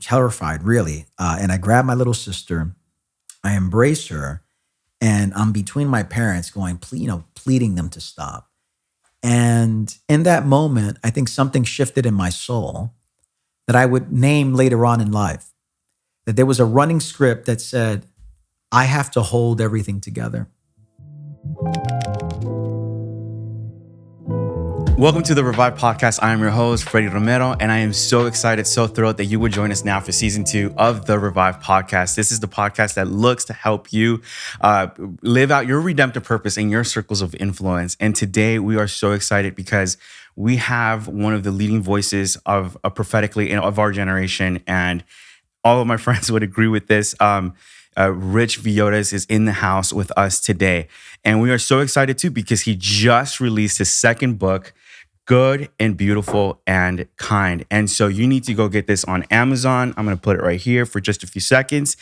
terrified, really. And I grabbed my little sister, I embraced her, and I'm between my parents going, pleading them to stop. And in that moment, I think something shifted in my soul that I would name later on in life. That there was a running script that said, I have to hold everything together. Welcome to the Revive Podcast. I am your host, Freddie Romero, and I am so excited, so thrilled that you would join us now for season 2 of the Revive Podcast. This is the podcast that looks to help you live out your redemptive purpose in your circles of influence. And today we are so excited because we have one of the leading voices of prophetically of our generation, and all of my friends would agree with this. Rich Villodas is in the house with us today. And we are so excited too because he just released his second book, Good and Beautiful and Kind. And so you need to go get this on Amazon. I'm going to put it right here for just a few seconds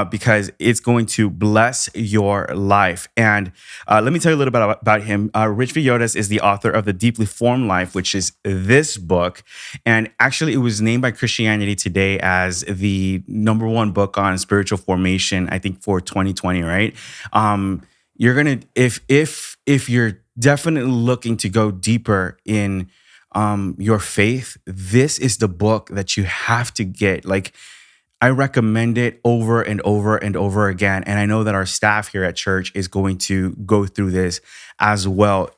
because it's going to bless your life. And let me tell you a little bit about him. Rich Villodas is the author of The Deeply Formed Life, which is this book. And actually, it was named by Christianity Today as the #1 book on spiritual formation, I think, for 2020, right? You're going to, if you're definitely looking to go deeper in your faith, this is the book that you have to get. Like, I recommend it over and over and over again. And I know that our staff here at church is going to go through this as well.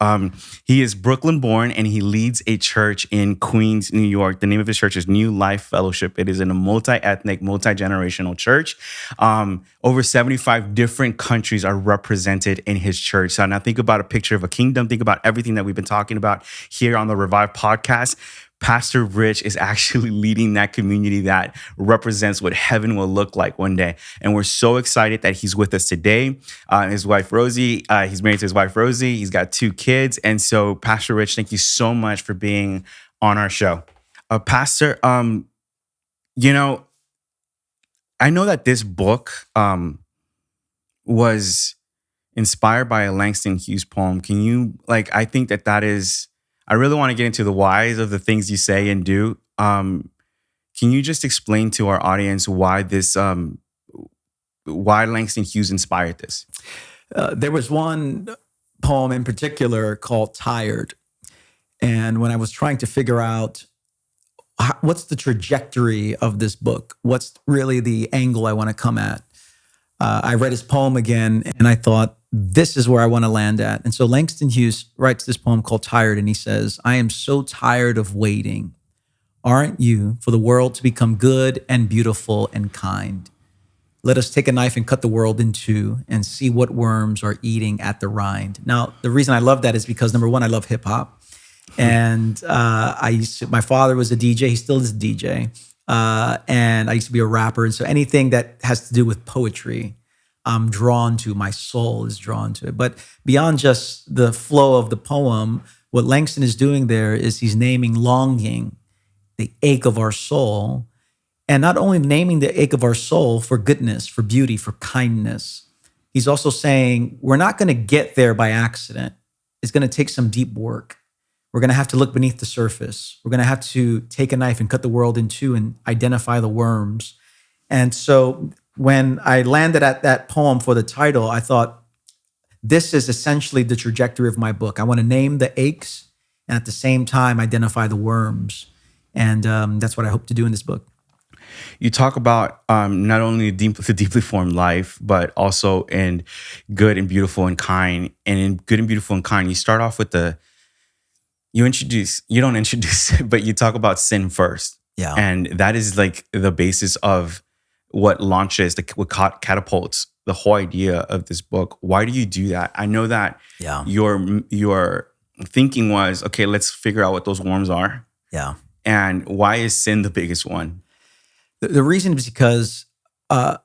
He is Brooklyn born and he leads a church in Queens, New York. The name of his church is New Life Fellowship. It is in a multi-ethnic, multi-generational church. Over 75 different countries are represented in his church. So now think about a picture of a kingdom. Think about everything that we've been talking about here on the Revive Podcast. Pastor Rich is actually leading that community that represents what heaven will look like one day. And we're so excited that he's with us today. His wife, Rosie, he's married to his wife, Rosie. He's got 2 kids. And so, Pastor Rich, thank you so much for being on our show. Pastor, I know that this book was inspired by a Langston Hughes poem. Can you, I think that is... I really want to get into the whys of the things you say and do. Can you just explain to our audience why why Langston Hughes inspired this? There was one poem in particular called Tired. And when I was trying to figure out what's the trajectory of this book, what's really the angle I want to come at, I read his poem again and I thought, this is where I want to land at. And so Langston Hughes writes this poem called Tired, and he says, I am so tired of waiting, aren't you, for the world to become good and beautiful and kind. Let us take a knife and cut the world in two and see what worms are eating at the rind. Now, the reason I love that is because, number one, I love hip hop. And my father was a DJ. He still is a DJ. And I used to be a rapper. And so anything that has to do with poetry, I'm drawn to, my soul is drawn to it. But beyond just the flow of the poem, what Langston is doing there is he's naming longing, the ache of our soul, and not only naming the ache of our soul for goodness, for beauty, for kindness, he's also saying we're not going to get there by accident. It's going to take some deep work. We're going to have to look beneath the surface. We're going to have to take a knife and cut the world in two and identify the worms. And so when I landed at that poem for the title, I thought, this is essentially the trajectory of my book. I want to name the aches and at the same time identify the worms. And that's what I hope to do in this book. You talk about not only the deeply formed life, but also in Good and Beautiful and Kind. And in Good and Beautiful and Kind, you start off with you don't introduce it, but you talk about sin first. Yeah. And that is like the basis of what launches, what catapults the whole idea of this book. Why do you do that? I know that your thinking was, okay, let's figure out what those worms are. Yeah. And why is sin the biggest one? The reason is because to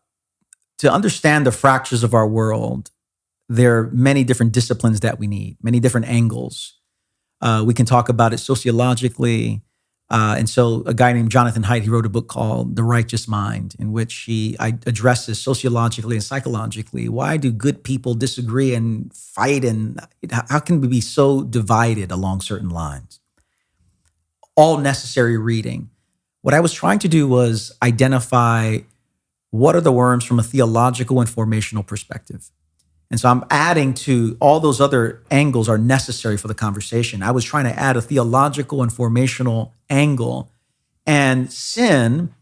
understand the fractures of our world, there are many different disciplines that we need, many different angles. We can talk about it sociologically. And so a guy named Jonathan Haidt, he wrote a book called The Righteous Mind, in which he addresses sociologically and psychologically, why do good people disagree and fight, and how can we be so divided along certain lines? All necessary reading. what I was trying to do was identify what are the worms from a theological and formational perspective. And so I'm adding to all those other angles are necessary for the conversation. I was trying to add a theological and formational angle. And sin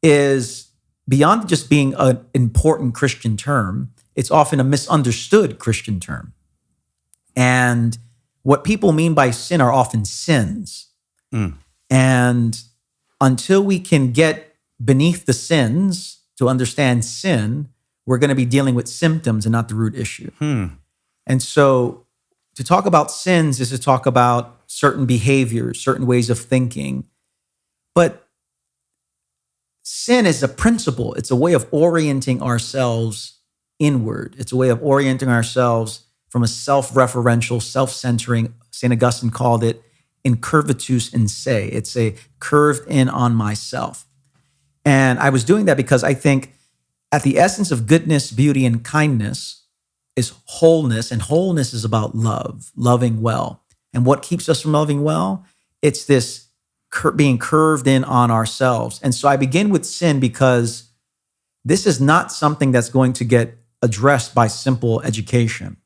is beyond just being an important Christian term, it's often a misunderstood Christian term. And what people mean by sin are often sins. And until we can get beneath the sins to understand sin, we're going to be dealing with symptoms and not the root issue. And so to talk about sins is to talk about certain behaviors, certain ways of thinking. But sin is a principle. It's a way of orienting ourselves inward. It's a way of orienting ourselves from a self-referential, self-centering, St. Augustine called it incurvatus in se. It's a curved in on myself. And I was doing that because I think at the essence of goodness, beauty, and kindness is wholeness. And wholeness is about love, loving well. And what keeps us from loving well? It's this being curved in on ourselves. And so I begin with sin because this is not something that's going to get addressed by simple education,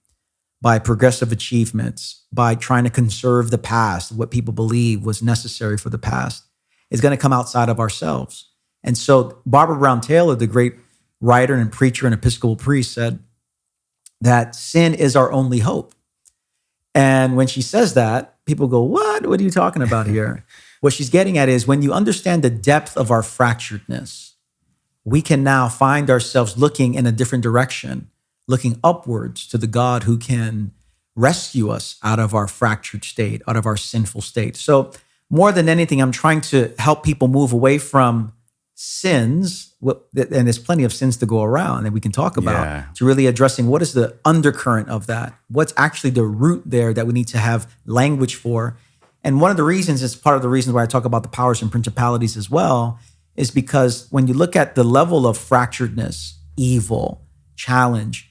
by progressive achievements, by trying to conserve the past, what people believe was necessary for the past. It's going to come outside of ourselves. And so Barbara Brown Taylor, the great writer and preacher and Episcopal priest, said that sin is our only hope. And when she says that, people go, what? What are you talking about here? What she's getting at is when you understand the depth of our fracturedness, we can now find ourselves looking in a different direction, looking upwards to the God who can rescue us out of our fractured state, out of our sinful state. So more than anything, I'm trying to help people move away from sins, and there's plenty of sins to go around that we can talk about, to really addressing what is the undercurrent of that, what's actually the root there that we need to have language for. And one of the reasons, it's part of the reasons why I talk about the powers and principalities as well, is because when you look at the level of fracturedness, evil, challenge,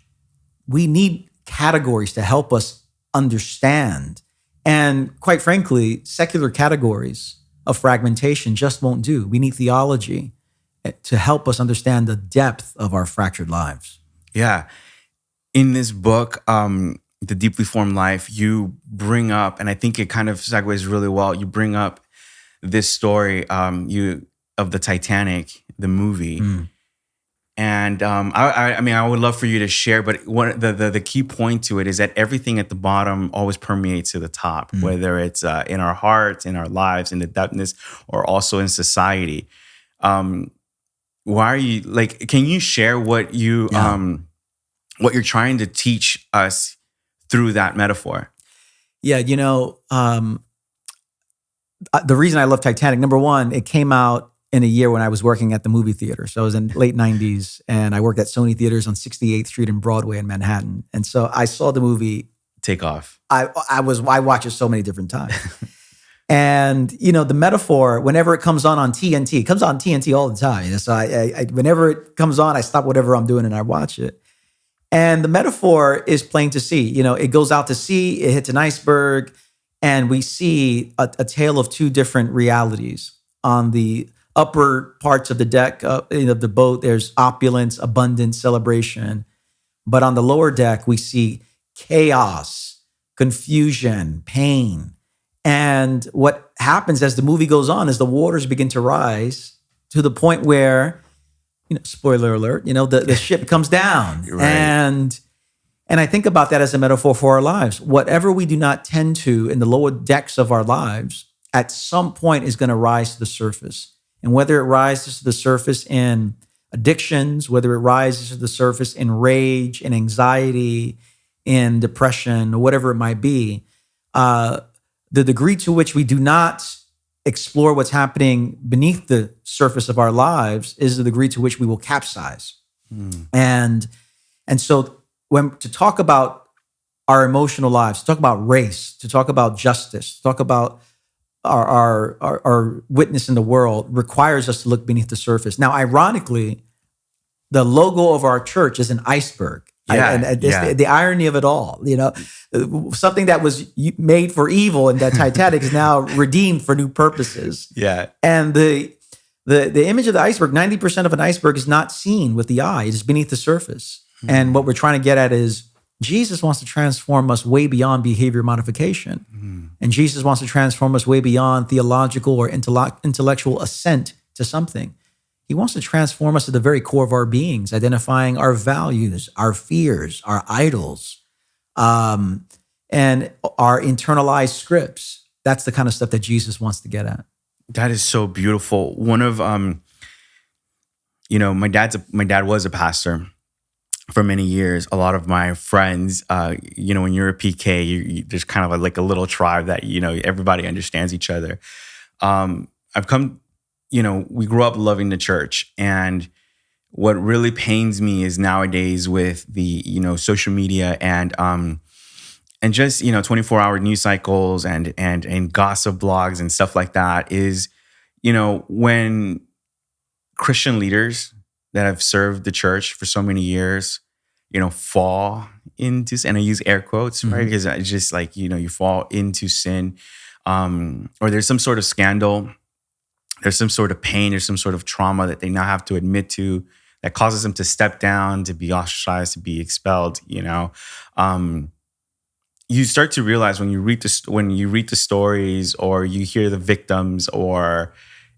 we need categories to help us understand. And quite frankly, secular categories of fragmentation just won't do. We need theology to help us understand the depth of our fractured lives. Yeah. In this book, The Deeply Formed Life, you bring up, and I think it kind of segues really well, you bring up this story of the Titanic, the movie. And I mean, I would love for you to share, but the key point to it is that everything at the bottom always permeates to the top, whether it's in our hearts, in our lives, in the depthness, or also in society. Why are you like? Can you share what you're trying to teach us through that metaphor? Yeah, the reason I love Titanic, number one, it came out in a year when I was working at the movie theater. So I was in late 90s and I worked at Sony Theaters on 68th Street and Broadway in Manhattan. And so I saw the movie take off. I watched it so many different times. And, the metaphor, whenever it comes on TNT, it comes on TNT all the time. So I whenever it comes on, I stop whatever I'm doing and I watch it. And the metaphor is plain to see. It goes out to sea, it hits an iceberg, and we see a tale of two different realities. On the upper parts of the deck of the boat, there's opulence, abundance, celebration. But on the lower deck, we see chaos, confusion, pain. And what happens as the movie goes on is the waters begin to rise to the point where, spoiler alert, the ship comes down. Right. And I think about that as a metaphor for our lives. Whatever we do not tend to in the lower decks of our lives, at some point is going to rise to the surface. And whether it rises to the surface in addictions, whether it rises to the surface in rage, in anxiety, in depression, or whatever it might be, the degree to which we do not explore what's happening beneath the surface of our lives is the degree to which we will capsize. And so to talk about our emotional lives, to talk about race, to talk about justice, to talk about our witness in the world requires us to look beneath the surface. Now, ironically, the logo of our church is an iceberg. The irony of it all, something that was made for evil in that Titanic is now redeemed for new purposes. Yeah. And the The image of the iceberg, 90% of an iceberg is not seen with the eye. It is beneath the surface. And what we're trying to get at is Jesus wants to transform us way beyond behavior modification. And Jesus wants to transform us way beyond theological or intellectual assent to something. He wants to transform us at the very core of our beings, identifying our values, our fears, our idols, and our internalized scripts. That's the kind of stuff that Jesus wants to get at. That is so beautiful. One of, my dad was a pastor for many years. A lot of my friends, when you're a PK, there's kind of like a little tribe that, everybody understands each other. I've come, we grew up loving the church, and what really pains me is nowadays with the, social media and just, 24-hour news cycles and gossip blogs and stuff like that is, when Christian leaders that have served the church for so many years, fall into, and I use air quotes, right? Because it's just like, you fall into sin, or there's some sort of scandal, there's some sort of pain, there's some sort of trauma that they now have to admit to that causes them to step down, to be ostracized, to be expelled, you start to realize when you read the stories, or you hear the victims or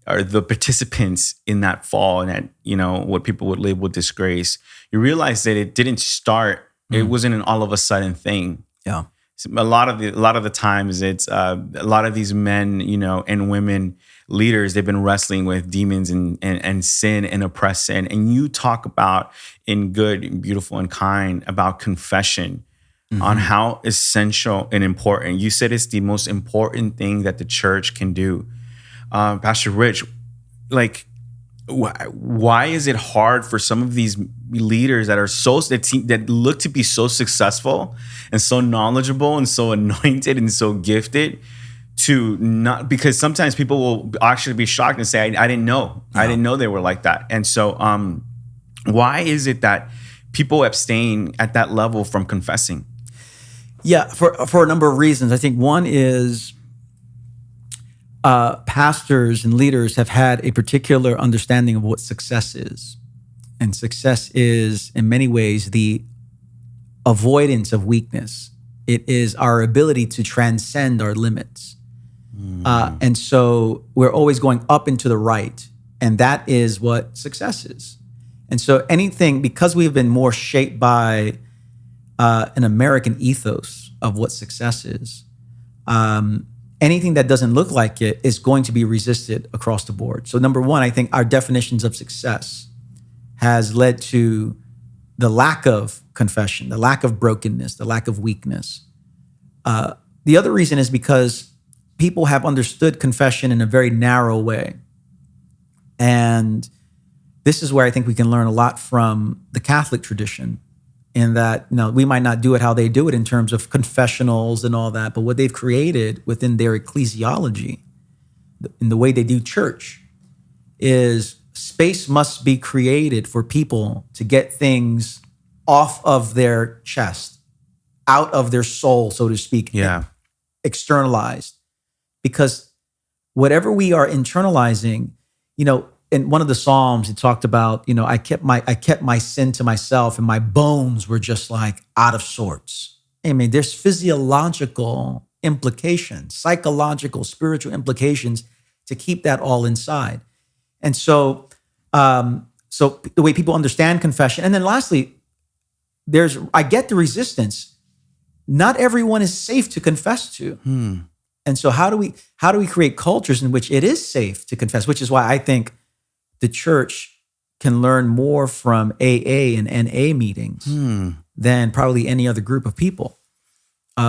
the participants in that fall and that, what people would label disgrace, you realize that it didn't start. It wasn't an all of a sudden thing. Yeah. So a lot of the times it's a lot of these men, and women leaders, they've been wrestling with demons and sin and oppression. And you talk about in Good and Beautiful and Kind about confession, on how essential and important. You said it's the most important thing that the church can do. Pastor Rich, like, why is it hard for some of these leaders that look to be so successful and so knowledgeable and so anointed and so gifted to not? Because sometimes people will actually be shocked and say, I didn't know. No. I didn't know they were like that. And so why is it that people abstain at that level from confessing? Yeah, for a number of reasons. I think one is pastors and leaders have had a particular understanding of what success is. And success is, in many ways, the avoidance of weakness. It is our ability to transcend our limits. And so we're always going up and to the right. And that is what success is. And so anything, because we've been more shaped by an American ethos of what success is, anything that doesn't look like it is going to be resisted across the board. So number one, I think our definitions of success has led to the lack of confession, the lack of brokenness, the lack of weakness. The other reason is because people have understood confession in a very narrow way. And this is where I think we can learn a lot from the Catholic tradition, in that, we might not do it how they do it in terms of confessionals and all that, but what they've created within their ecclesiology, in the way they do church, is space must be created for people to get things off of their chest, out of their soul, so to speak, externalized. Because whatever we are internalizing, in one of the Psalms, it talked about, I kept my sin to myself, and my bones were just like out of sorts. I mean, there's physiological implications, psychological, spiritual implications to keep that all inside. And so, so the way people understand confession, and then lastly, I get the resistance. Not everyone is safe to confess to. And so how do we create cultures in which it is safe to confess? Which is why I think the church can learn more from AA and NA meetings than probably any other group of people.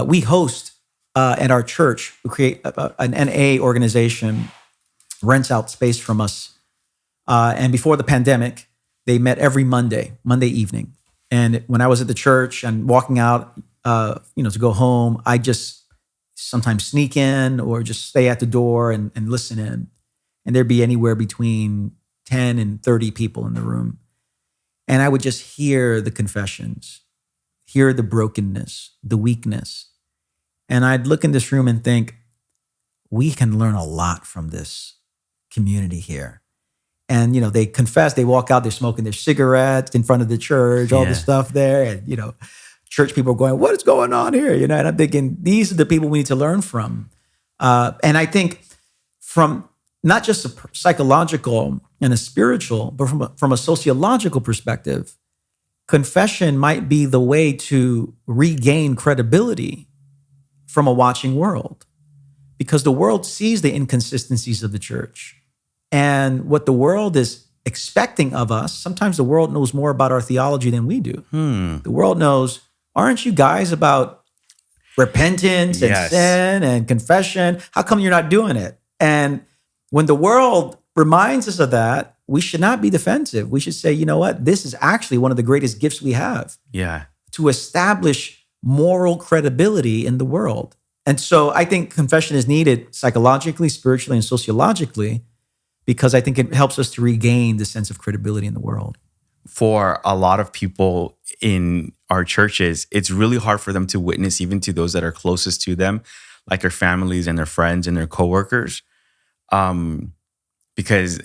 We host at our church, we create an NA organization, rents out space from us. And before the pandemic, they met every Monday evening. And when I was at the church and walking out, to go home, I just sometimes sneak in or just stay at the door and listen in. And there'd be anywhere between 10 and 30 people in the room. And I would just hear the confessions, hear the brokenness, the weakness. And I'd look in this room and think, we can learn a lot from this community here. And, they confess, they walk out, they're smoking their cigarettes in front of the church, all the stuff there. And, church people are going, what is going on here? And I'm thinking, these are the people we need to learn from. And I think from not just a psychological and a spiritual, but from a sociological perspective, confession might be the way to regain credibility from a watching world, because the world sees the inconsistencies of the church. And what the world is expecting of us, sometimes the world knows more about our theology than we do. The world knows, aren't you guys about repentance and sin and confession? How come you're not doing it? And when the world reminds us of that, we should not be defensive. We should say, you know what? This is actually one of the greatest gifts we have. To establish moral credibility in the world. And so I think confession is needed psychologically, spiritually, and sociologically, because I think it helps us to regain the sense of credibility in the world. For a lot of people in our churches, it's really hard for them to witness even to those that are closest to them, like their families and their friends and their coworkers. Because,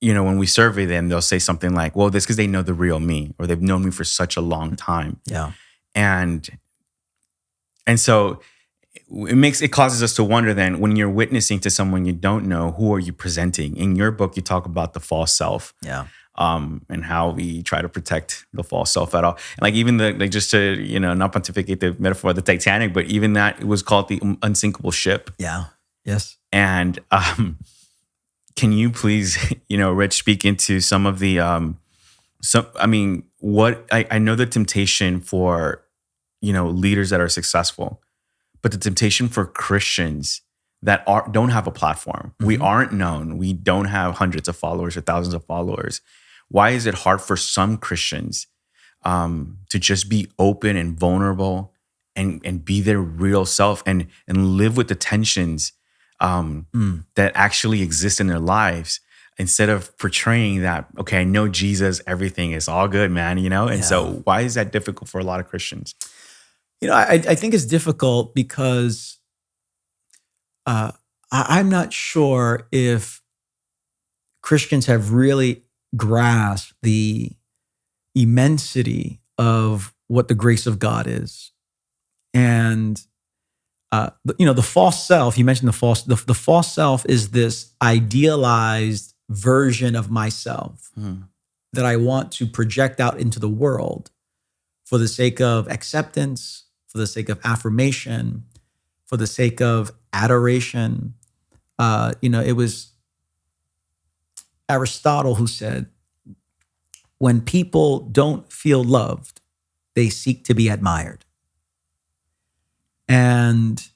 when we survey them, they'll say something like, well, this because they know the real me, or they've known me for such a long time. And so it causes us to wonder then, when you're witnessing to someone you don't know, who are you presenting? In your book, you talk about the false self. And how we try to protect the false self at all. And like even just to, not pontificate the metaphor of the Titanic, but even that, it was called the unsinkable ship. Yes. And can you please, Rich, speak into some of the, what I know the temptation for, leaders that are successful, but the temptation for Christians that don't have a platform. We aren't known. We don't have hundreds of followers or thousands of followers. Why is it hard for some Christians to just be open and vulnerable and be their real self and live with the tensions that actually exist in their lives, instead of portraying that, okay, I know Jesus, everything is all good, man, And so why is that difficult for a lot of Christians? I think it's difficult because I'm not sure if Christians have really grasped the immensity of what the grace of God is. And, the false self, you mentioned the false self is this idealized version of myself that I want to project out into the world for the sake of acceptance, for the sake of affirmation, for the sake of adoration. It was Aristotle who said, when people don't feel loved, they seek to be admired. And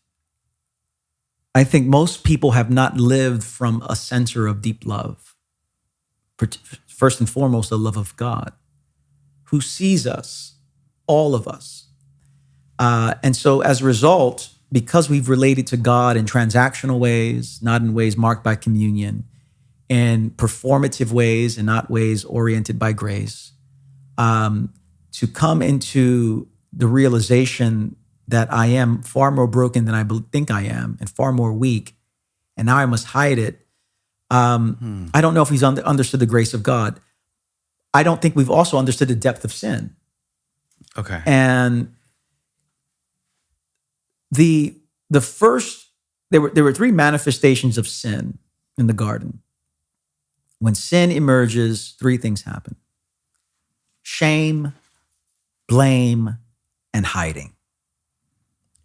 I think most people have not lived from a center of deep love. First and foremost, the love of God, who sees us, all of us. And so as a result, because we've related to God in transactional ways, not in ways marked by communion, in performative ways and not ways oriented by grace, to come into the realization that I am far more broken than I think I am and far more weak, and now I must hide it. I don't know if he's understood the grace of God. I don't think we've also understood the depth of sin. Okay. And the first, there were three manifestations of sin in the garden. When sin emerges, three things happen: shame, blame, and hiding.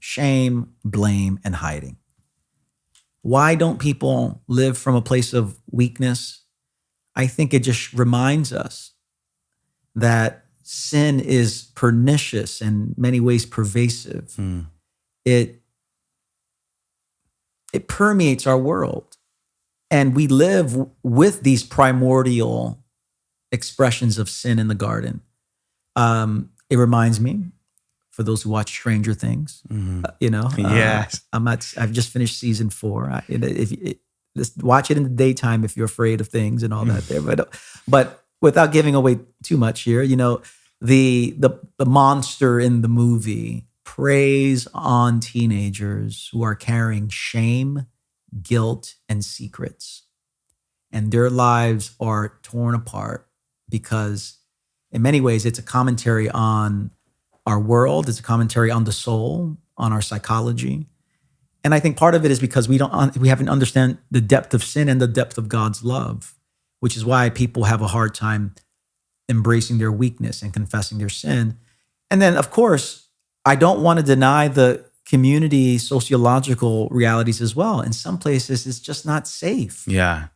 Shame, blame, and hiding. Why don't people live from a place of weakness? I think it just reminds us that sin is pernicious and in many ways pervasive. It permeates our world. And we live with these primordial expressions of sin in the garden. It reminds me, for those who watch Stranger Things, Yes. I've just finished season 4. Just watch it in the daytime if you're afraid of things and all that there. But without giving away too much here, the monster in the movie preys on teenagers who are carrying shame, guilt, and secrets. and their lives are torn apart because in many ways it's a commentary on our world, it's a commentary on the soul, on our psychology. And I think part of it is because we haven't understand the depth of sin and the depth of God's love, which is why people have a hard time embracing their weakness and confessing their sin. And then, of course, I don't want to deny the community sociological realities as well. In some places, it's just not safe. Yeah.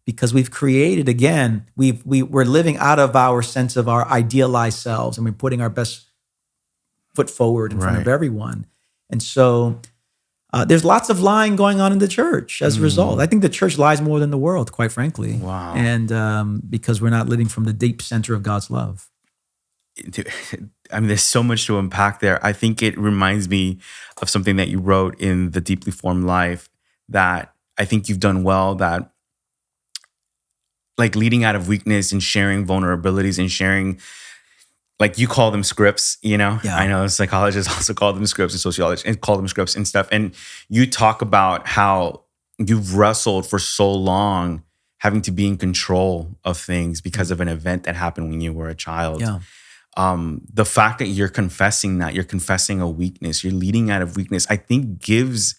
Because we've created, again, we're living out of our sense of our idealized selves, and we're putting our best foot forward in front of everyone. And so there's lots of lying going on in the church as a result. I think the church lies more than the world, quite frankly. Wow. And because we're not living from the deep center of God's love. I mean, there's so much to unpack there. I think it reminds me of something that you wrote in The Deeply Formed Life that I think you've done well, that like leading out of weakness and sharing vulnerabilities and sharing, like you call them scripts, you know? Yeah. I know psychologists also call them scripts and sociologists and call them scripts and stuff. And you talk about how you've wrestled for so long having to be in control of things because of an event that happened when you were a child. Yeah. The fact that you're confessing a weakness, you're leading out of weakness, I think gives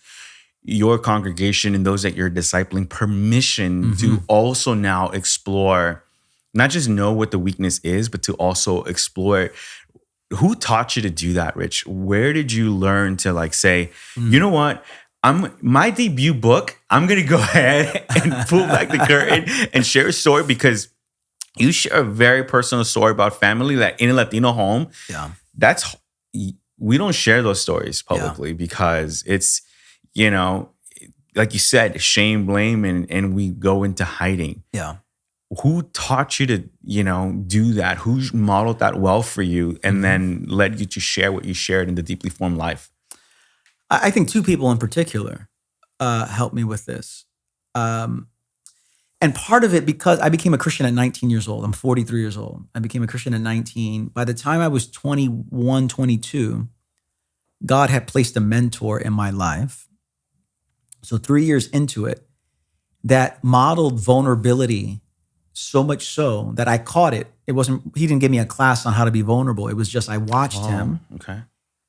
your congregation and those that you're discipling permission to also now explore, not just know what the weakness is, but to also explore. Who taught you to do that, Rich? Where did you learn to like say, you know what? My debut book, I'm going to go ahead and pull back the curtain and share a story, because you share a very personal story about family that in a Latino home. Yeah. We don't share those stories publicly because it's, you know, like you said, shame, blame, and we go into hiding. Yeah. Who taught you to, you know, do that? Who modeled that well for you and then led you to share what you shared in The Deeply Formed Life? I think two people in particular helped me with this. And part of it, because I became a Christian at 19 years old. I'm 43 years old. I became a Christian at 19. By the time I was 21, 22, God had placed a mentor in my life. So 3 years into it, that modeled vulnerability so much so that I caught it. He didn't give me a class on how to be vulnerable. It was just, I watched him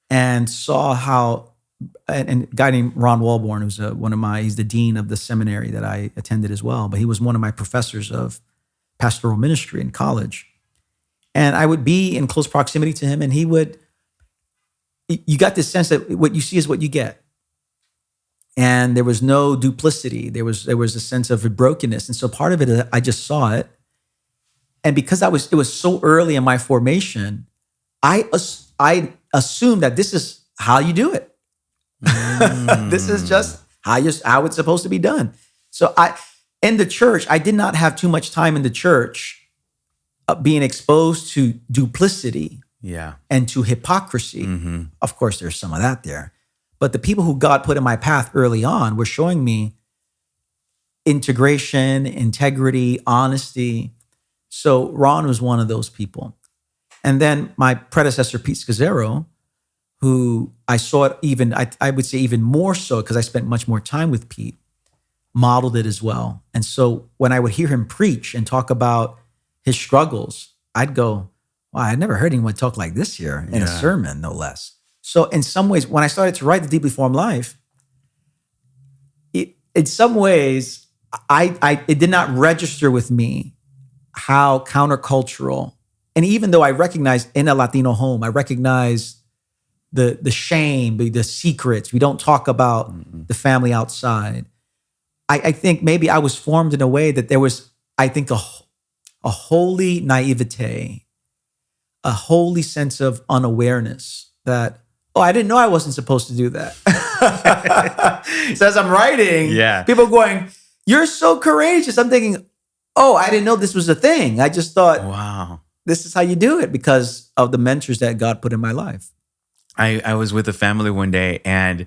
and saw how, and a guy named Ron Walborn, who's he's the dean of the seminary that I attended as well, but he was one of my professors of pastoral ministry in college. And I would be in close proximity to him, and you got this sense that what you see is what you get. And there was no duplicity. There was a sense of brokenness. And so part of it, I just saw it. And because it was so early in my formation, I assumed that this is how you do it. This is just how it's supposed to be done. So in the church, I did not have too much time in the church being exposed to duplicity and to hypocrisy. Of course, there's some of that there. But the people who God put in my path early on were showing me integration, integrity, honesty. So Ron was one of those people. And then my predecessor, Pete Scazzaro, who I saw it even, I would say even more so because I spent much more time with Pete, modeled it as well. And so when I would hear him preach and talk about his struggles, I'd go, wow, I'd never heard anyone talk like this here in a sermon, no less. So in some ways, when I started to write The Deeply Formed Life, in some ways, it did not register with me how countercultural, and even though I recognized in a Latino home, I recognized the shame, the secrets. We don't talk about the family outside. I think maybe I was formed in a way that there was, I think, a holy naivete, a holy sense of unawareness that, I didn't know I wasn't supposed to do that. So as I'm writing, people going, you're so courageous. I'm thinking, I didn't know this was a thing. I just thought, wow, this is how you do it because of the mentors that God put in my life. I was with a family one day, and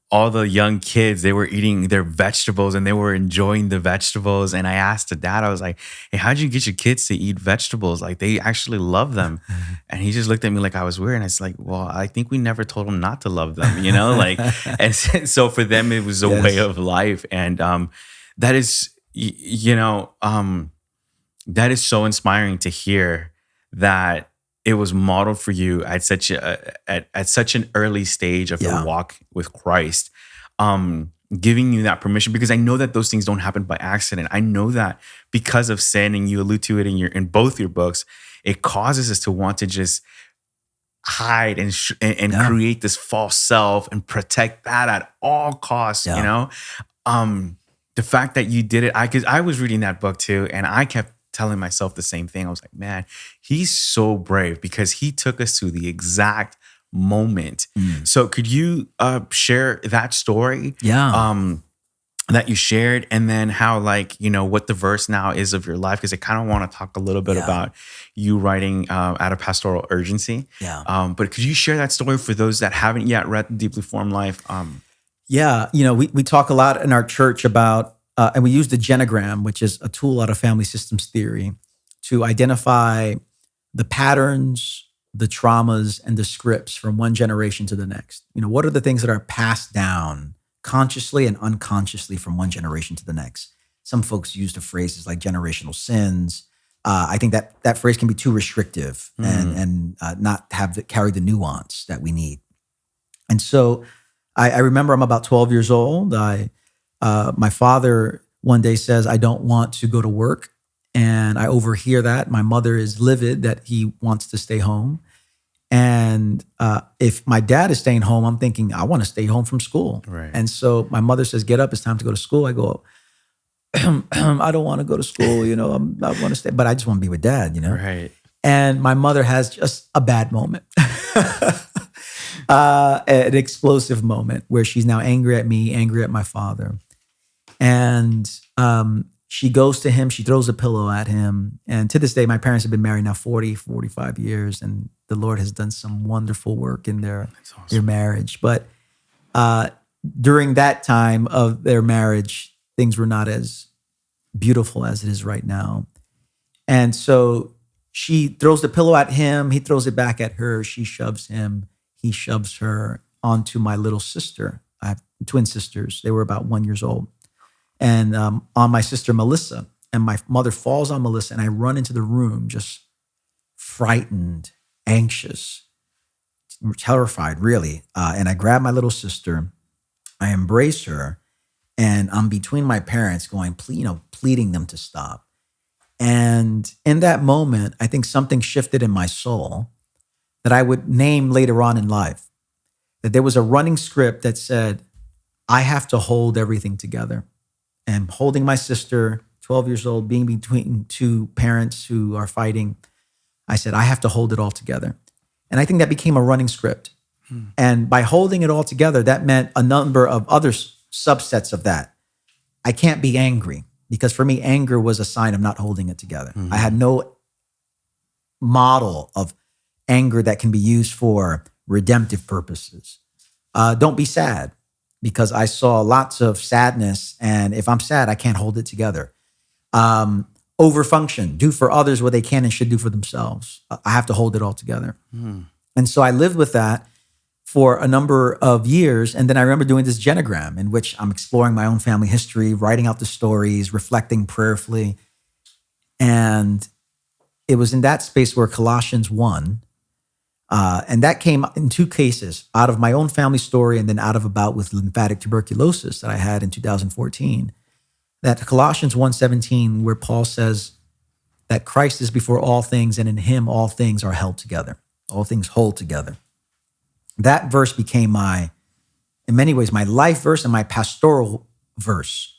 all the young kids, they were eating their vegetables and they were enjoying the vegetables. And I asked the dad, I was like, hey, how'd you get your kids to eat vegetables? Like, they actually love them. And he just looked at me like I was weird. And I was like, well, I think we never told them not to love them, you know? Like, and so for them, it was a way of life. And that is, you know, that is so inspiring to hear that it was modeled for you at such at such an early stage of your walk with Christ, giving you that permission, because I know that those things don't happen by accident. I know that because of sin, and you allude to it in both your books, it causes us to want to just hide and create this false self and protect that at all costs. You know, the fact that you did it, because I was reading that book too, and I kept telling myself the same thing. I was like, man, he's so brave because he took us to the exact moment. So could you share that story that you shared, and then how, like, you know, what the verse now is of your life? Because I kind of want to talk a little bit about you writing out of pastoral urgency. But could you share that story for those that haven't yet read The Deeply Formed Life? You know, we talk a lot in our church about, and we use the genogram, which is a tool out of family systems theory, to identify the patterns, the traumas, and the scripts from one generation to the next. You know, what are the things that are passed down consciously and unconsciously from one generation to the next? Some folks use the phrases like generational sins. I think that phrase can be too restrictive and not carry the nuance that we need. And so I remember I'm about 12 years old. My father one day says, I don't want to go to work. And I overhear that. My mother is livid that he wants to stay home. And if my dad is staying home, I'm thinking, I want to stay home from school. Right. And so my mother says, get up, it's time to go to school. I go, I don't want to go to school, you know, I want to stay, but I just want to be with dad, you know? Right. And my mother has just a bad moment. An explosive moment where she's now angry at me, angry at my father. And she goes to him, she throws a pillow at him. And to this day, my parents have been married now 45 years, and the Lord has done some wonderful work in their marriage. But during that time of their marriage, things were not as beautiful as it is right now. And so she throws the pillow at him, he throws it back at her, she shoves him, he shoves her onto my little sister. I have twin sisters. They were about 1 year old. And on my sister, Melissa. And my mother falls on Melissa, and I run into the room just frightened, anxious, terrified, really. And I grab my little sister, I embrace her, and I'm between my parents going, pleading them to stop. And in that moment, I think something shifted in my soul that I would name later on in life. That there was a running script that said, I have to hold everything together. And holding my sister, 12 years old, being between two parents who are fighting, I said, I have to hold it all together. And I think that became a running script. And by holding it all together, that meant a number of other subsets of that. I can't be angry, because for me, anger was a sign of not holding it together. I had no model of anger that can be used for redemptive purposes. Don't be sad, because I saw lots of sadness, and if I'm sad, I can't hold it together. Overfunction, do for others what they can and should do for themselves. I have to hold it all together. And so I lived with that for a number of years. And then I remember doing this genogram in which I'm exploring my own family history, writing out the stories, reflecting prayerfully. And it was in that space where Colossians 1, and that came in two cases, out of my own family story and then out of a bout with lymphatic tuberculosis that I had in 2014. That Colossians 1:17, where Paul says that Christ is before all things, and in him all things are held together. All things hold together. That verse became in many ways, my life verse and my pastoral verse,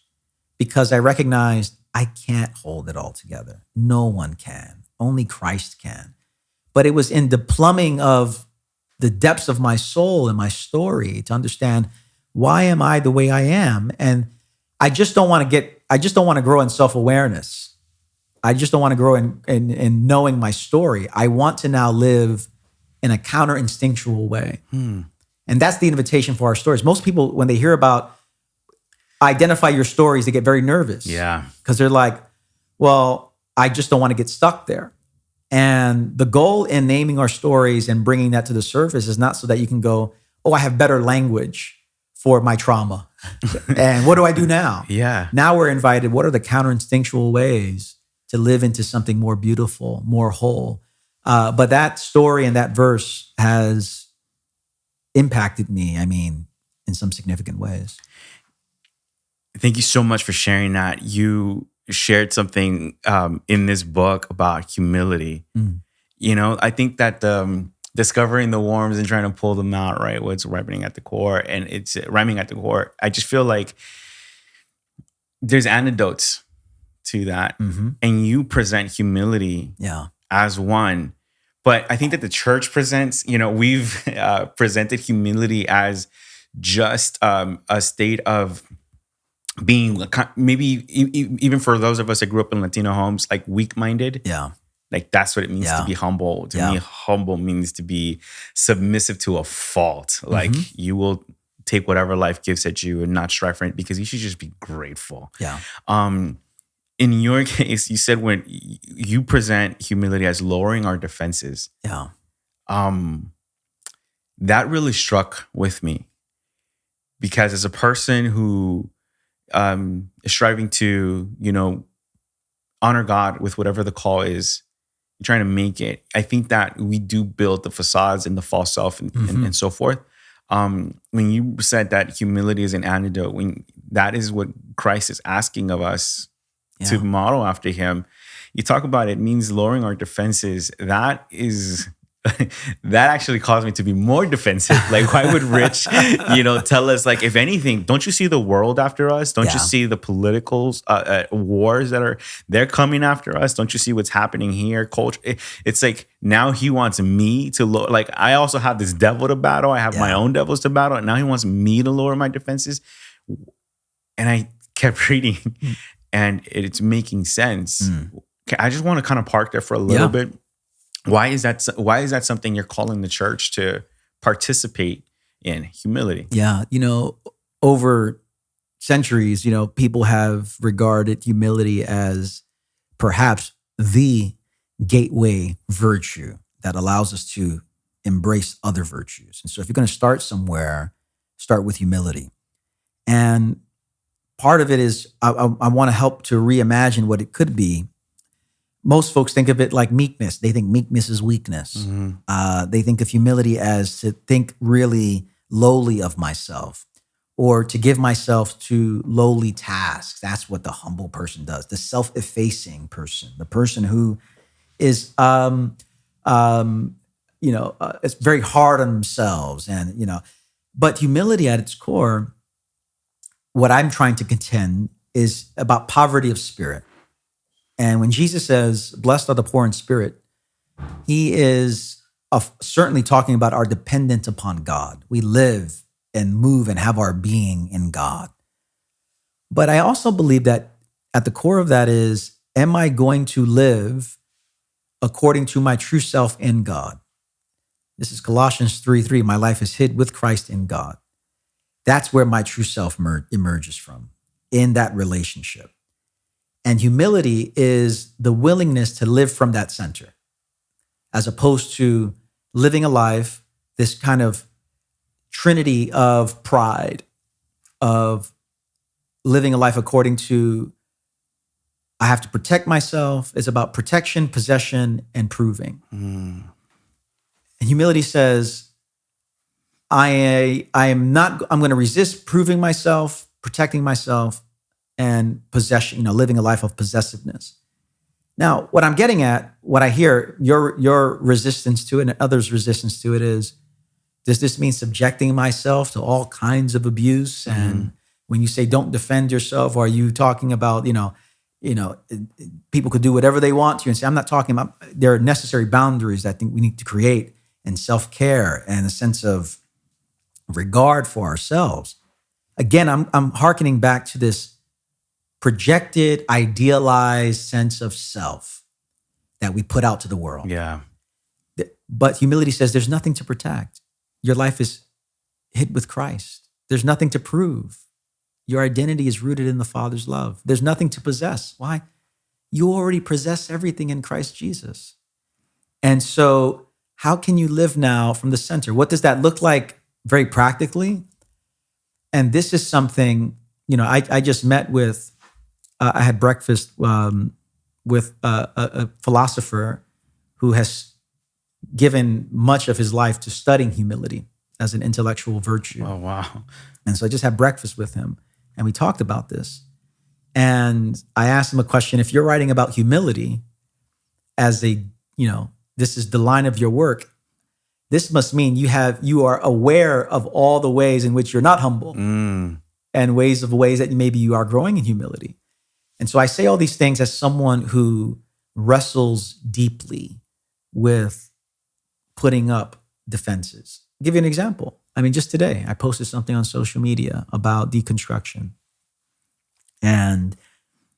because I recognized I can't hold it all together. No one can. Only Christ can. But it was in the plumbing of the depths of my soul and my story to understand, why am I the way I am? And I just don't want to grow in self-awareness. I just don't want to grow in knowing my story. I want to now live in a counter-instinctual way. And that's the invitation for our stories. Most people, when they hear about identify your stories, they get very nervous. Yeah. Because they're like, well, I just don't want to get stuck there. And the goal in naming our stories and bringing that to the surface is not so that you can go, oh, I have better language for my trauma. And what do I do now? Yeah. Now we're invited. What are the counterinstinctual ways to live into something more beautiful, more whole? But that story and that verse has impacted me, I mean, in some significant ways. Thank you so much for sharing that. You shared something in this book about humility. You know, I think that discovering the worms and trying to pull them out, right? What's ripening at the core, and it's rhyming at the core. I just feel like there's antidotes to that, and you present humility as one. But I think that the church presents, you know, we've presented humility as just a state of being maybe even for those of us that grew up in Latino homes, like weak-minded. Yeah. Like that's what it means to be humble. To me, humble means to be submissive to a fault. Like you will take whatever life gives at you and not strive for it because you should just be grateful. Yeah. In your case, you said when you present humility as lowering our defenses. Yeah. That really struck with me because as a person who is striving to, you know, honor God with whatever the call is, trying to make it. I think that we do build the facades and the false self and so forth. When you said that humility is an antidote, when that is what Christ is asking of us to model after him, you talk about it means lowering our defenses. That is... that actually caused me to be more defensive. Like, why would Rich, you know, tell us, like, if anything, don't you see the world after us? Don't you see the political wars they're coming after us? Don't you see what's happening here? Culture. It's like now he wants me to like, I also have this devil to battle. I have my own devils to battle. And now he wants me to lower my defenses. And I kept reading and it's making sense. I just want to kind of park there for a little bit. Why is that something you're calling the church to participate in, humility? Yeah, you know, over centuries, you know, people have regarded humility as perhaps the gateway virtue that allows us to embrace other virtues. And so if you're going to start somewhere, start with humility. And part of it is I want to help to reimagine what it could be. Most folks think of it like meekness. They think meekness is weakness. They think of humility as to think really lowly of myself or to give myself to lowly tasks. That's what the humble person does. The self-effacing person, the person who is, it's very hard on themselves. And, you know, but humility at its core, what I'm trying to contend is about poverty of spirit. And when Jesus says, blessed are the poor in spirit, he is certainly talking about our dependence upon God. We live and move and have our being in God. But I also believe that at the core of that is, am I going to live according to my true self in God? This is Colossians 3:3. My life is hid with Christ in God. That's where my true self emerges from, in that relationship. And humility is the willingness to live from that center, as opposed to living a life, this kind of trinity of pride, of living a life according to, I have to protect myself. It's about protection, possession, and proving. And humility says, I'm going to resist proving myself, protecting myself, and possession, living a life of possessiveness. Now, what I'm getting at, what I hear, your resistance to it and others' resistance to it is, does this mean subjecting myself to all kinds of abuse? And when you say don't defend yourself, are you talking about, people could do whatever they want to you? And say, I'm not talking about, there are necessary boundaries that I think we need to create, and self-care and a sense of regard for ourselves. Again, I'm hearkening back to this projected, idealized sense of self that we put out to the world. Yeah. But humility says there's nothing to protect. Your life is hid with Christ. There's nothing to prove. Your identity is rooted in the Father's love. There's nothing to possess. Why? You already possess everything in Christ Jesus. And so how can you live now from the center? What does that look like very practically? And this is something, I just met with, I had breakfast with a philosopher who has given much of his life to studying humility as an intellectual virtue. Oh, wow. And so I just had breakfast with him and we talked about this. And I asked him a question: if you're writing about humility as this is the line of your work, this must mean you are aware of all the ways in which you're not humble and ways that maybe you are growing in humility. And so I say all these things as someone who wrestles deeply with putting up defenses. I'll give you an example. I mean, just today, I posted something on social media about deconstruction. And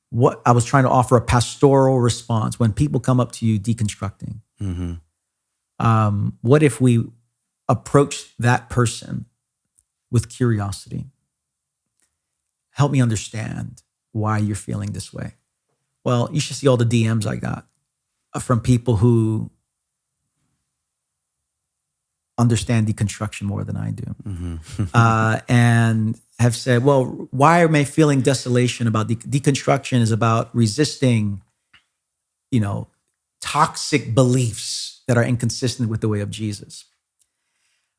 what I was trying to offer a pastoral response when people come up to you deconstructing. What if we approach that person with curiosity? Help me understand why you're feeling this way. Well, you should see all the DMs I got from people who understand deconstruction more than I do. And have said, well, why am I feeling desolation about deconstruction is about resisting, toxic beliefs that are inconsistent with the way of Jesus.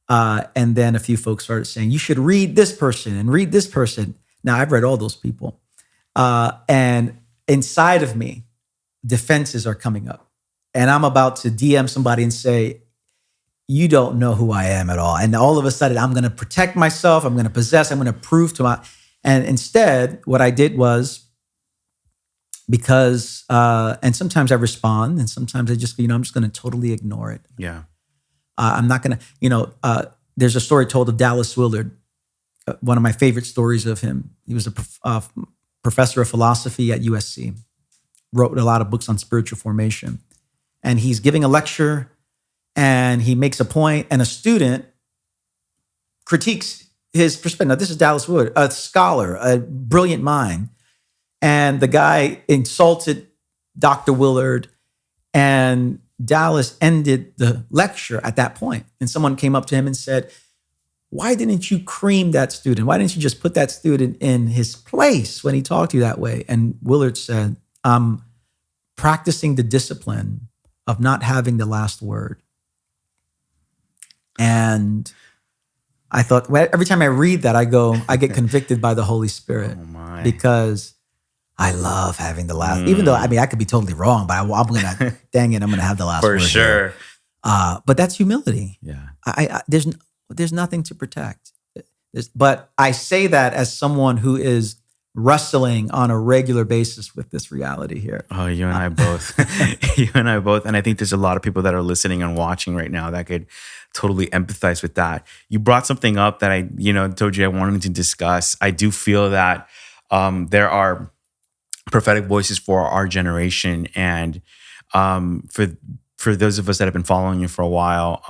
And then a few folks started saying, you should read this person and read this person. Now, I've read all those people. And inside of me, defenses are coming up. And I'm about to DM somebody and say, you don't know who I am at all. And all of a sudden, I'm going to protect myself. I'm going to possess. I'm going to prove to and instead, what I did was, because, and sometimes I respond and sometimes I just, I'm just going to totally ignore it. Yeah. I'm not going to, there's a story told of Dallas Willard, one of my favorite stories of him. He was a professor of philosophy at USC, wrote a lot of books on spiritual formation. And he's giving a lecture and he makes a point and a student critiques his perspective. Now, this is Dallas Willard, a scholar, a brilliant mind. And the guy insulted Dr. Willard, and Dallas ended the lecture at that point. And someone came up to him and said, why didn't you cream that student? Why didn't you just put that student in his place when he talked to you that way? And Willard said, I'm practicing the discipline of not having the last word. And I thought, well, every time I read that, I get convicted by the Holy Spirit. Oh my. Because I love having the last, even though, I could be totally wrong, but I'm going to, dang it, I'm going to have the last word. For sure. But that's humility. Yeah. There's nothing to protect. But I say that as someone who is wrestling on a regular basis with this reality here. Oh, you and I both. You and I both. And I think there's a lot of people that are listening and watching right now that could totally empathize with that. You brought something up that I, told you I wanted to discuss. I do feel that there are prophetic voices for our generation. And for those of us that have been following you for a while,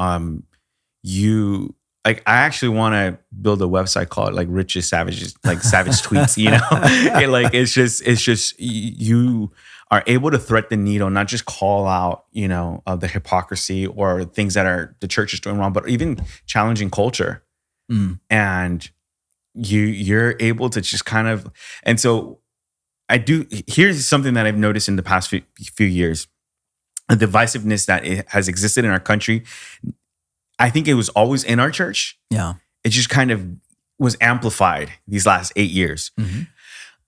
I actually want to build a website called Richest Savages, Savage Tweets, it's just you are able to thread the needle, not just call out, the hypocrisy or things that the church is doing wrong, but even challenging culture. And you're able to just kind of, and so here's something that I've noticed in the past few years, the divisiveness that has existed in our country. I think it was always in our church. Yeah. It just kind of was amplified these last 8 years.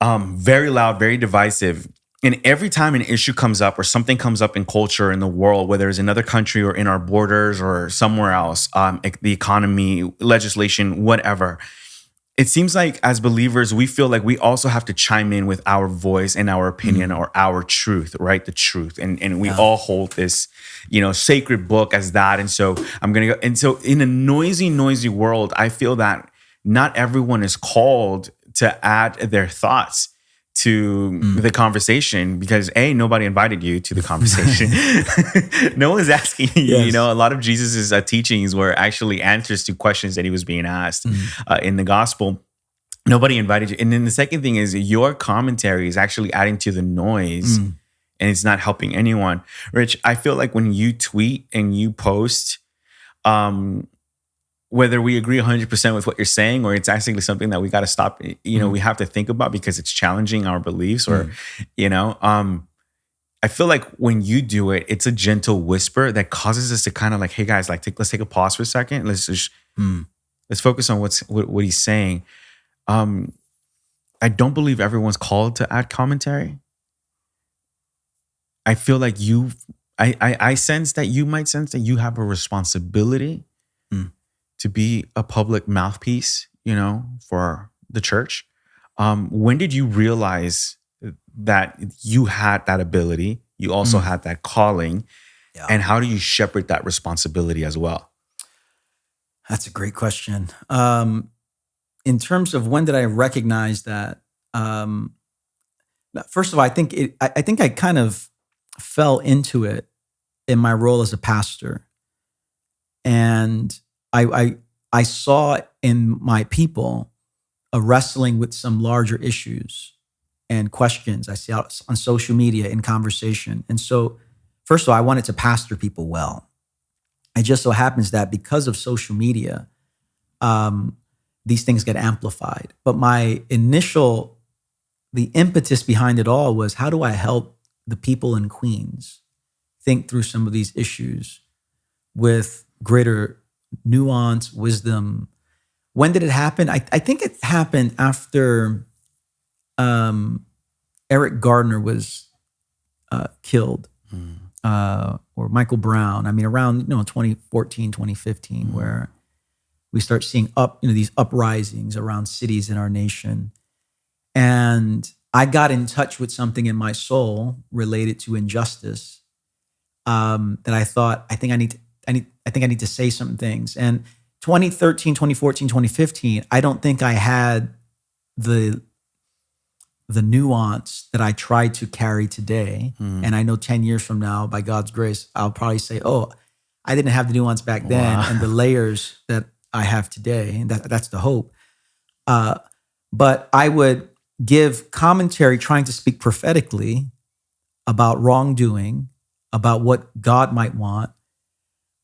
Very loud, very divisive. And every time an issue comes up or something comes up in culture, in the world, whether it's another country or in our borders or somewhere else, the economy, legislation, whatever, it seems like as believers, we feel like we also have to chime in with our voice and our opinion or our truth, right? The truth. And we all hold this, sacred book as that. And so I'm going to go. And so in a noisy world, I feel that not everyone is called to add their thoughts to the conversation because nobody invited you to the conversation. No one's asking you. Yes. A lot of Jesus's teachings were actually answers to questions that he was being asked in the gospel. Nobody invited you. And then the second thing is your commentary is actually adding to the noise and it's not helping anyone. Rich, I feel like when you tweet and you post, whether we agree 100% with what you're saying or it's actually something that we got to stop, we have to think about because it's challenging our beliefs or, I feel like when you do it, it's a gentle whisper that causes us to kind of like, hey guys, like let's take a pause for a second. Let's just let's focus on what he's saying. I don't believe everyone's called to add commentary. I feel like I sense that you might sense that you have a responsibility to be a public mouthpiece, for the church. When did you realize that you had that ability? You also had that calling. Yeah. And how do you shepherd that responsibility as well? That's a great question. In terms of when did I recognize that? First of all, I think I kind of fell into it in my role as a pastor, and I saw in my people a wrestling with some larger issues and questions I see out on social media in conversation. And so, first of all, I wanted to pastor people well. It just so happens that because of social media, these things get amplified. But the impetus behind it all was, how do I help the people in Queens think through some of these issues with greater nuance, wisdom? When did it happen? I think it happened after Eric Gardner was killed, or Michael Brown. I mean, around 2014, 2015, where we start seeing these uprisings around cities in our nation. And I got in touch with something in my soul related to injustice that I thought, I think I need to say some things. And 2013, 2014, 2015, I don't think I had the nuance that I try to carry today. And I know 10 years from now, by God's grace, I'll probably say, oh, I didn't have the nuance back then and the layers that I have today. And that's the hope. But I would give commentary trying to speak prophetically about wrongdoing, about what God might want.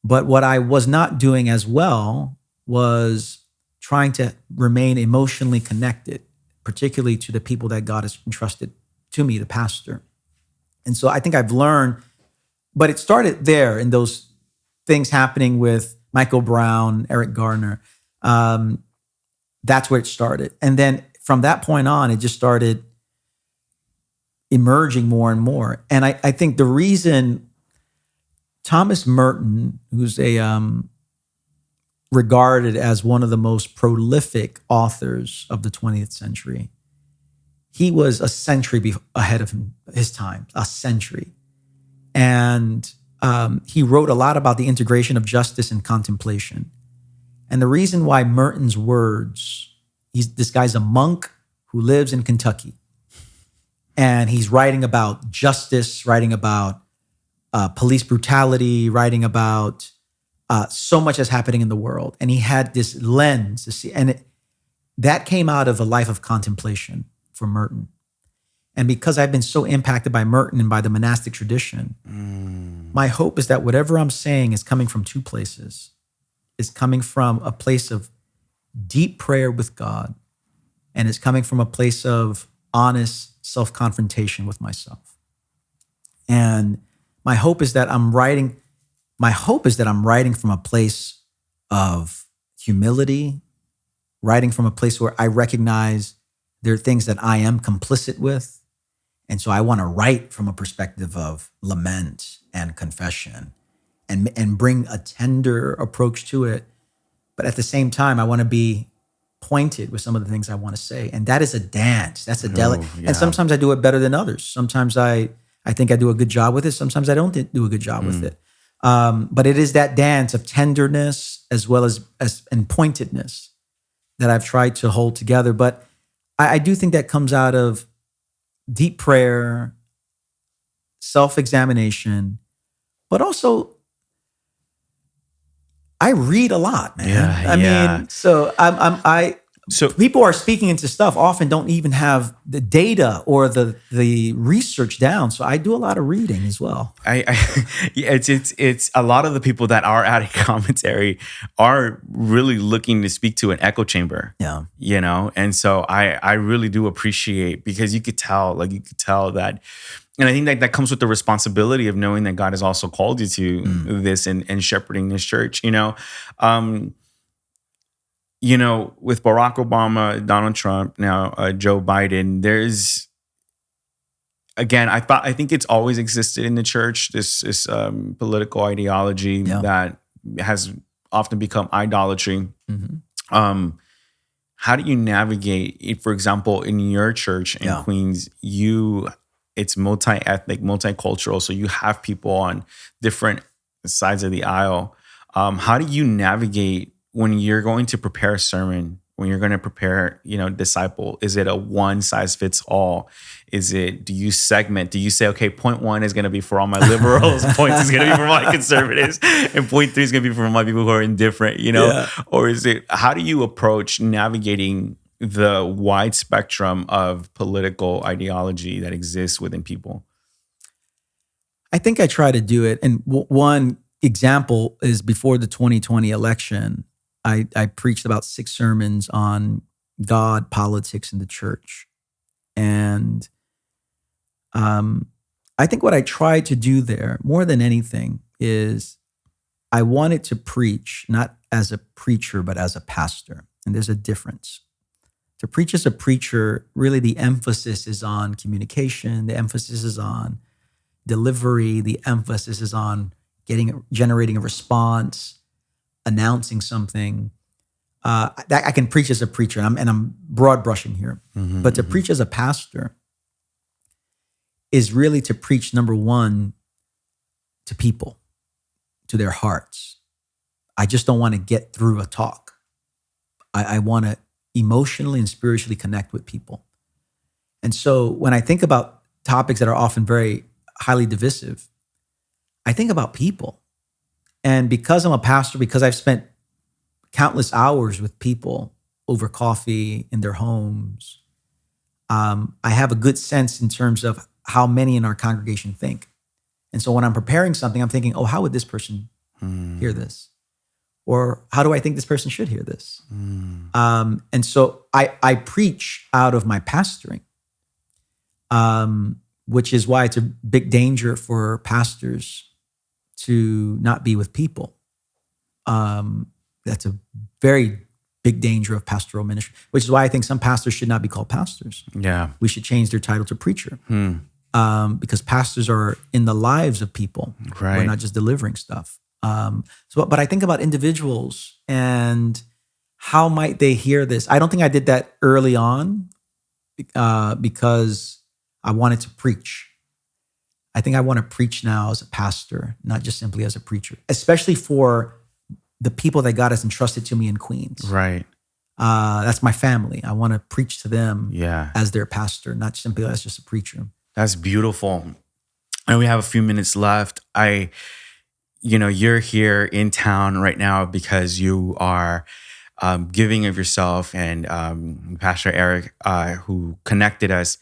But what I was not doing as well was trying to remain emotionally connected, particularly to the people that God has entrusted to me, the pastor. And so I think I've learned, but it started there in those things happening with Michael Brown, Eric Gardner. That's where it started. And then from that point on, it just started emerging more and more. And I think the reason Thomas Merton, who's regarded as one of the most prolific authors of the 20th century, he was a century ahead of his time, a century. And he wrote a lot about the integration of justice and contemplation. And the reason why Merton's words, this guy's a monk who lives in Kentucky. And he's writing about justice, writing about police brutality, writing about so much that's happening in the world. And he had this lens to see. And that came out of a life of contemplation for Merton. And because I've been so impacted by Merton and by the monastic tradition, my hope is that whatever I'm saying is coming from two places. It's coming from a place of deep prayer with God, and it's coming from a place of honest self-confrontation with myself. And my hope is that I'm writing from a place of humility, writing from a place where I recognize there are things that I am complicit with. And so I want to write from a perspective of lament and confession and bring a tender approach to it. But at the same time, I want to be pointed with some of the things I want to say. And that is a dance. That's a delicate. Yeah. And sometimes I do it better than others. Sometimes I think I do a good job with it. Sometimes I don't do a good job with it. But it is that dance of tenderness as well as and pointedness that I've tried to hold together. But I do think that comes out of deep prayer, self-examination, but also I read a lot, man. I mean, so So People are speaking into stuff, often don't even have the data or the research down. So I do a lot of reading as well. yeah, it's a lot of the people that are adding commentary are really looking to speak to an echo chamber. Yeah. And so I really do appreciate, because you could tell that, and I think that comes with the responsibility of knowing that God has also called you to this and shepherding this church. With Barack Obama, Donald Trump, now Joe Biden, there's, again, I think it's always existed in the church, this political ideology that has often become idolatry. How do you navigate, for example, in your church in Queens, it's multi-ethnic, multicultural, so you have people on different sides of the aisle. How do you navigate when you're going to prepare a sermon, when you're going to prepare, disciple? Is it a one size fits all? Do you segment? Do you say, okay, point 1 is going to be for all my liberals, point 2 is going to be for my conservatives, and point 3 is going to be for my people who are indifferent, Or how do you approach navigating the wide spectrum of political ideology that exists within people? I think I try to do it. And one example is before the 2020 election, I preached about 6 sermons on God, politics, and the church. And I think what I tried to do there, more than anything, is I wanted to preach not as a preacher, but as a pastor. And there's a difference. To preach as a preacher, really the emphasis is on communication, the emphasis is on delivery, the emphasis is on generating a response, announcing something. That I can preach as a preacher, and I'm broad brushing here. But to preach as a pastor is really to preach, number one, to people, to their hearts. I just don't want to get through a talk. I want to emotionally and spiritually connect with people. And so when I think about topics that are often very highly divisive, I think about people. And because I'm a pastor, because I've spent countless hours with people over coffee in their homes, I have a good sense in terms of how many in our congregation think. And so when I'm preparing something, I'm thinking, oh, how would this person hear this? Or how do I think this person should hear this? And so I preach out of my pastoring, which is why it's a big danger for pastors to not be with people. That's a very big danger of pastoral ministry, which is why I think some pastors should not be called pastors. Yeah. We should change their title to preacher. Because pastors are in the lives of people. Right. We're not just delivering stuff. But I think about individuals and how might they hear this. I don't think I did that early on because I wanted to preach. I think I want to preach now as a pastor, not just simply as a preacher, especially for the people that God has entrusted to me in Queens. Right. That's my family. I want to preach to them Yeah. as their pastor, not simply as just a preacher. That's beautiful. And we have a few minutes left. You're here in town right now because you are giving of yourself, and Pastor Eric, who connected us,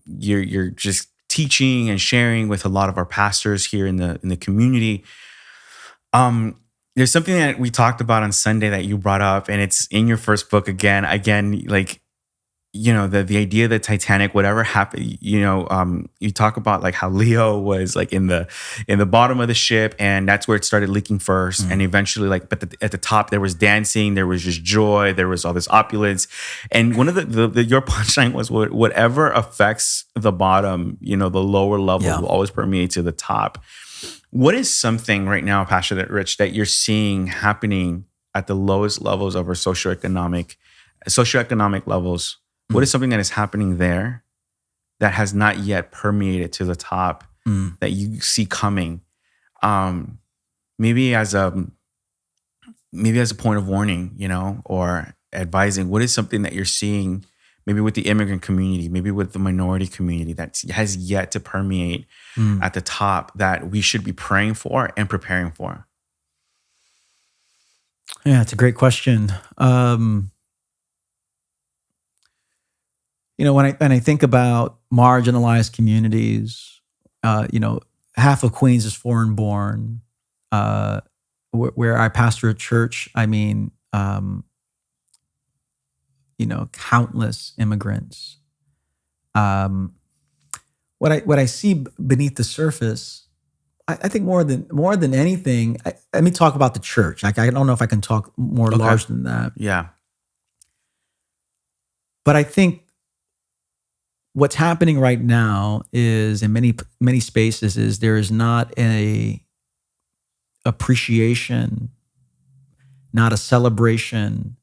you're just teaching and sharing with a lot of our pastors here in the community. There's something that we talked about on Sunday that you brought up, and it's in your first book again, like, the idea that Titanic, whatever happened, you talk about like how Leo was like in the bottom of the ship, and that's where it started leaking first. And eventually, but at the top, there was dancing, there was just joy, there was all this opulence. And one of your punchline was, whatever affects the bottom, the lower level will always permeate to the top. What is something right now, Pastor Rich, that you're seeing happening at the lowest levels of our socioeconomic levels? What is something that is happening there that has not yet permeated to the top that you see coming? Maybe as a point of warning, or advising. What is something that you're seeing, maybe with the immigrant community, maybe with the minority community, that has yet to permeate at the top that we should be praying for and preparing for? Yeah, it's a great question. When I think about marginalized communities, half of Queens is foreign born. Where I pastor a church, countless immigrants. What I see beneath the surface, I think more than anything. Let me talk about the church. I don't know if I can talk more large than that. Yeah. But I think what's happening right now is in many spaces is there is not a appreciation, not a celebration,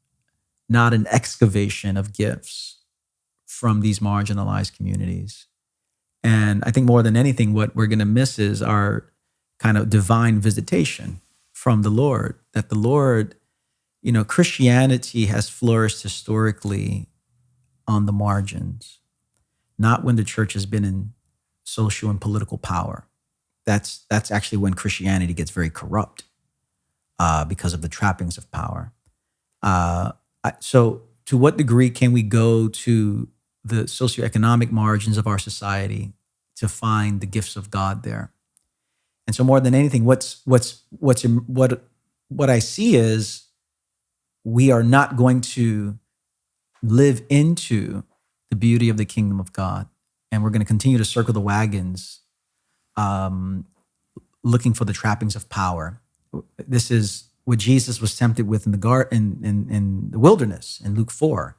not an excavation of gifts from these marginalized communities. And I think more than anything, what we're going to miss is our kind of divine visitation from the Lord, that the Lord, Christianity has flourished historically on the margins, not when the church has been in social and political power. That's actually when Christianity gets very corrupt because of the trappings of power. So to what degree can we go to the socioeconomic margins of our society to find the gifts of God there? And so more than anything, what I see is we are not going to live into the beauty of the kingdom of God. And we're going to continue to circle the wagons, looking for the trappings of power. This is what Jesus was tempted with in the garden, in the wilderness, in Luke 4.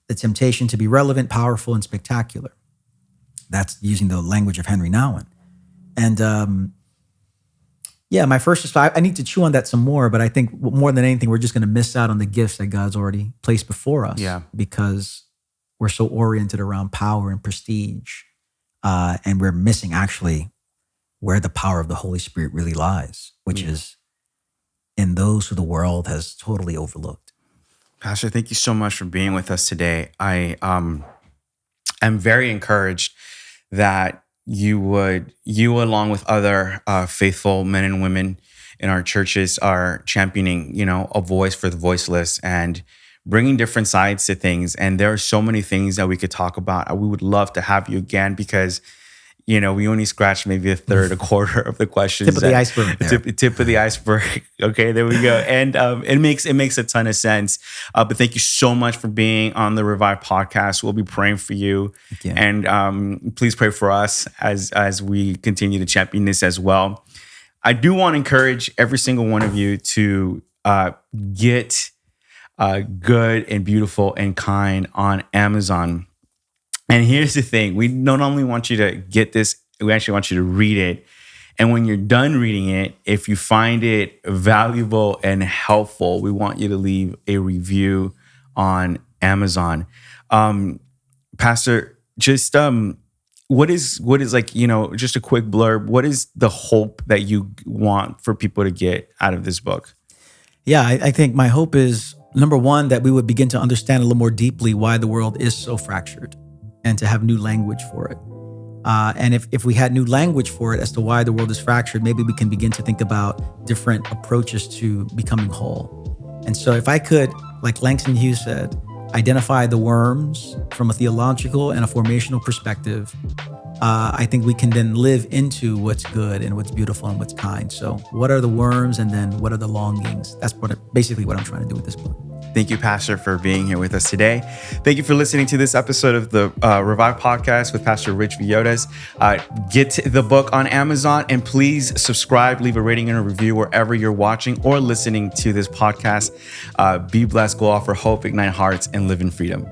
The temptation to be relevant, powerful, and spectacular. That's using the language of Henry Nouwen. And my first response, I need to chew on that some more, but I think more than anything, we're just going to miss out on the gifts that God's already placed before us because we're so oriented around power and prestige. And we're missing actually where the power of the Holy Spirit really lies, which is in those who the world has totally overlooked. Pastor, thank you so much for being with us today. I am very encouraged that you along with other faithful men and women in our churches are championing, a voice for the voiceless and bringing different sides to things. And there are so many things that we could talk about. We would love to have you again because we only scratched maybe a third, a quarter of the questions. Tip of the iceberg there. Tip of the iceberg. Okay, there we go. And it makes a ton of sense. But thank you so much for being on the Revive podcast. We'll be praying for you. And please pray for us as we continue to champion this as well. I do want to encourage every single one of you to get Good and Beautiful and Kind on Amazon. And here's the thing. We not only want you to get this, we actually want you to read it. And when you're done reading it, if you find it valuable and helpful, we want you to leave a review on Amazon. Pastor, just what is like, just a quick blurb. What is the hope that you want for people to get out of this book? Yeah, I think my hope is, number one, that we would begin to understand a little more deeply why the world is so fractured, and to have new language for it. And if we had new language for it as to why the world is fractured, maybe we can begin to think about different approaches to becoming whole. And so if I could, like Langston Hughes said, identify the worms from a theological and a formational perspective, I think we can then live into what's good and what's beautiful and what's kind. So what are the worms, and then what are the longings? That's basically what I'm trying to do with this book. Thank you, Pastor, for being here with us today. Thank you for listening to this episode of the Revive podcast with Pastor Rich Villodas. Get the book on Amazon, and please subscribe, leave a rating and a review wherever you're watching or listening to this podcast. Be blessed, go offer hope, ignite hearts, and live in freedom.